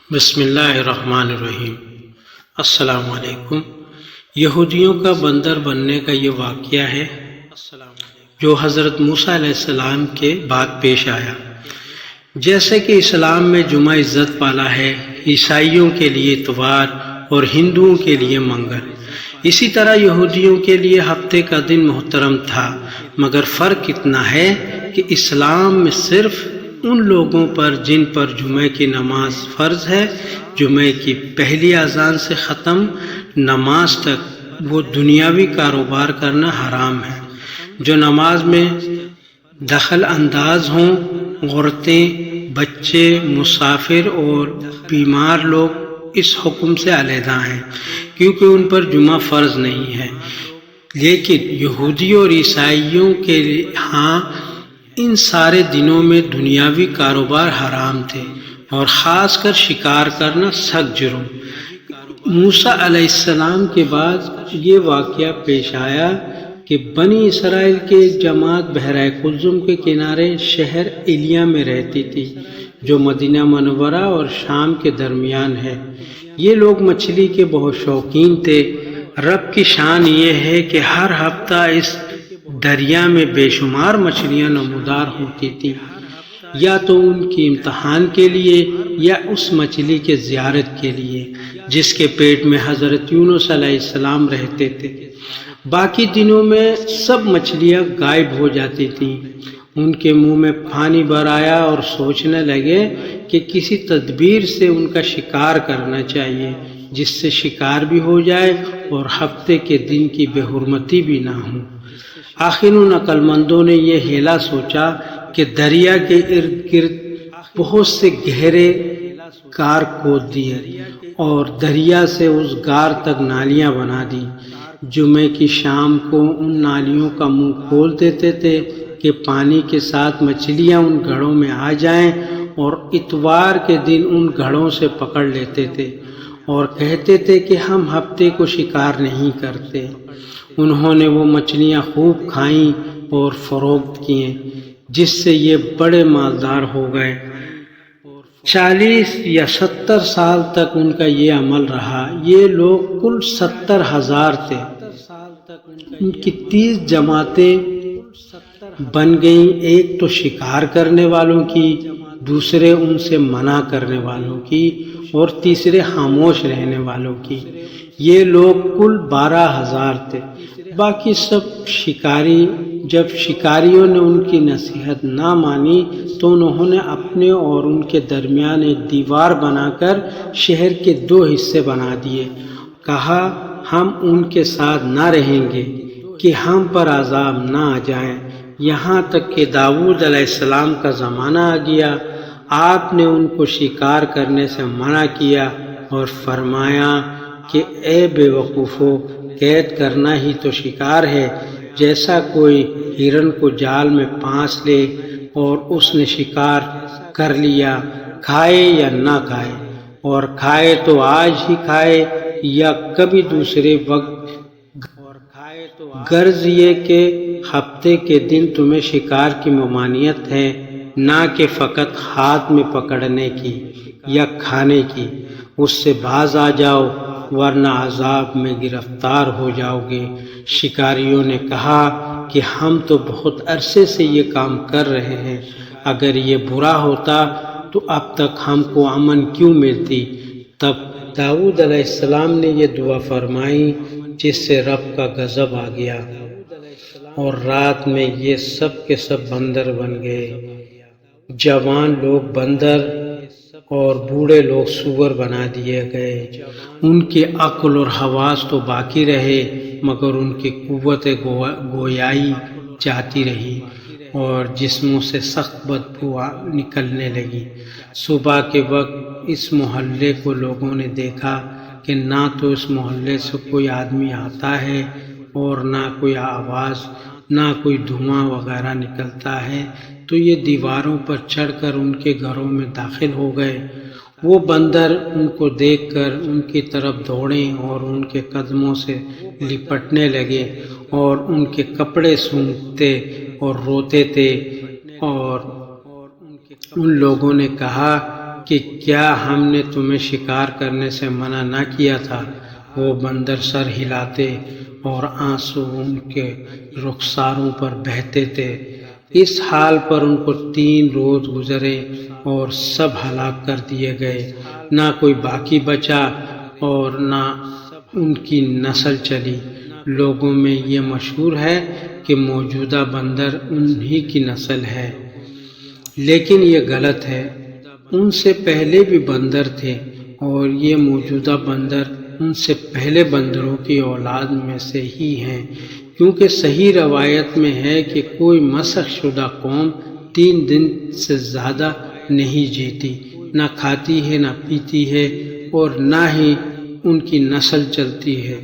بسم اللہ الرحمن الرحیم۔ السلام علیکم۔ یہودیوں کا بندر بننے کا یہ واقعہ ہے جو حضرت موسیٰ علیہ السلام کے بعد پیش آیا۔ جیسے کہ اسلام میں جمعہ عزت والا ہے، عیسائیوں کے لیے اتوار اور ہندوؤں کے لیے منگل، اسی طرح یہودیوں کے لیے ہفتے کا دن محترم تھا، مگر فرق اتنا ہے کہ اسلام میں صرف ان لوگوں پر جن پر جمعہ کی نماز فرض ہے، جمعہ کی پہلی اذان سے ختم نماز تک وہ دنیاوی کاروبار کرنا حرام ہے۔ جو نماز میں دخل انداز ہوں، عورتیں، بچے، مسافر اور بیمار لوگ اس حکم سے علیحدہ ہیں، کیونکہ ان پر جمعہ فرض نہیں ہے۔ لیکن یہودیوں اور عیسائیوں کے ہاں ان سارے دنوں میں دنیاوی کاروبار حرام تھے، اور خاص کر شکار کرنا سخت جرم۔ موسیٰ علیہ السلام کے بعد یہ واقعہ پیش آیا کہ بنی اسرائیل کے ایک جماعت بحیرہ قلزم کے کنارے شہر ایلیا میں رہتی تھی، جو مدینہ منورہ اور شام کے درمیان ہے۔ یہ لوگ مچھلی کے بہت شوقین تھے۔ رب کی شان یہ ہے کہ ہر ہفتہ اس دریا میں بے شمار مچھلیاں نمودار ہوتی تھیں، یا تو ان کی امتحان کے لیے یا اس مچھلی کے زیارت کے لیے جس کے پیٹ میں حضرت یونس علیہ السلام رہتے تھے۔ باقی دنوں میں سب مچھلیاں غائب ہو جاتی تھیں۔ ان کے منہ میں پانی بھر آیا اور سوچنے لگے کہ کسی تدبیر سے ان کا شکار کرنا چاہیے، جس سے شکار بھی ہو جائے اور ہفتے کے دن کی بے حرمتی بھی نہ ہو۔ آخر ان عقل مندوں نے یہ ہیلا سوچا کہ دریا کے ارد گرد بہت سے گہرے غار کھود دیے اور دریا سے اس غار تک نالیاں بنا دی۔ جمعے کی شام کو ان نالیوں کا منہ کھول دیتے تھے کہ پانی کے ساتھ مچھلیاں ان گھڑوں میں آ جائیں، اور اتوار کے دن ان گھڑوں سے پکڑ لیتے تھے اور کہتے تھے کہ ہم ہفتے کو شکار نہیں کرتے۔ انہوں نے وہ مچھلیاں خوب کھائیں اور فروخت کیں، جس سے یہ بڑے مالدار ہو گئے۔ 40 یا 70 سال تک ان کا یہ عمل رہا۔ یہ لوگ کل 70,000 تھے۔ ان کی 30 جماعتیں بن گئیں، ایک تو شکار کرنے والوں کی، دوسرے ان سے منع کرنے والوں کی، اور تیسرے خاموش رہنے والوں کی۔ یہ لوگ کل 12,000 تھے۔ باقی سب شکاری۔ جب شکاریوں نے ان کی نصیحت نہ مانی تو انہوں نے اپنے اور ان کے درمیان ایک دیوار بنا کر شہر کے 2 حصے بنا دیے۔ کہا ہم ان کے ساتھ نہ رہیں گے کہ ہم پر عذاب نہ آ جائے۔ یہاں تک کہ داؤد علیہ السلام کا زمانہ آ گیا۔ آپ نے ان کو شکار کرنے سے منع کیا اور فرمایا کہ اے بے وقوفو، قید کرنا ہی تو شکار ہے۔ جیسا کوئی ہرن کو جال میں پھانس لے اور اس نے شکار کر لیا، کھائے یا نہ کھائے، اور کھائے تو آج ہی کھائے یا کبھی دوسرے وقت، غرض یہ کہ ہفتے کے دن تمہیں شکار کی ممانعت ہے، نہ کہ فقط ہاتھ میں پکڑنے کی یا کھانے کی۔ اس سے باز آ جاؤ ورنہ عذاب میں گرفتار ہو جاؤ گے۔ شکاریوں نے کہا کہ ہم تو بہت عرصے سے یہ کام کر رہے ہیں، اگر یہ برا ہوتا تو اب تک ہم کو امن کیوں ملتی؟ تب داؤد علیہ السلام نے یہ دعا فرمائی، جس سے رب کا غضب آ گیا، اور رات میں یہ سب کے سب بندر بن گئے۔ جوان لوگ بندر اور بوڑھے لوگ سور بنا دیے گئے۔ ان کے عقل اور حواس تو باقی رہے، مگر ان کی قوت گویائی جاتی رہی اور جسموں سے سخت بدبو نکلنے لگی۔ صبح کے وقت اس محلے کو لوگوں نے دیکھا کہ نہ تو اس محلے سے کوئی آدمی آتا ہے اور نہ کوئی آواز، نہ کوئی دھواں وغیرہ نکلتا ہے، تو یہ دیواروں پر چڑھ کر ان کے گھروں میں داخل ہو گئے۔ وہ بندر ان کو دیکھ کر ان کی طرف دوڑے اور ان کے قدموں سے لپٹنے لگے اور ان کے کپڑے سونگھتے اور روتے تھے، اور ان لوگوں نے کہا کہ کیا ہم نے تمہیں شکار کرنے سے منع نہ کیا تھا؟ وہ بندر سر ہلاتے اور آنسو ان کے رخساروں پر بہتے تھے۔ اس حال پر ان کو 3 روز گزرے اور سب ہلاک کر دیے گئے، نہ کوئی باقی بچا اور نہ ان کی نسل چلی۔ لوگوں میں یہ مشہور ہے کہ موجودہ بندر انہی کی نسل ہے، لیکن یہ غلط ہے۔ ان سے پہلے بھی بندر تھے اور یہ موجودہ بندر ان سے پہلے بندروں کی اولاد میں سے ہی ہیں، کیونکہ صحیح روایت میں ہے کہ کوئی مسخ شدہ قوم 3 دن سے زیادہ نہیں جیتی، نہ کھاتی ہے نہ پیتی ہے اور نہ ہی ان کی نسل چلتی ہے۔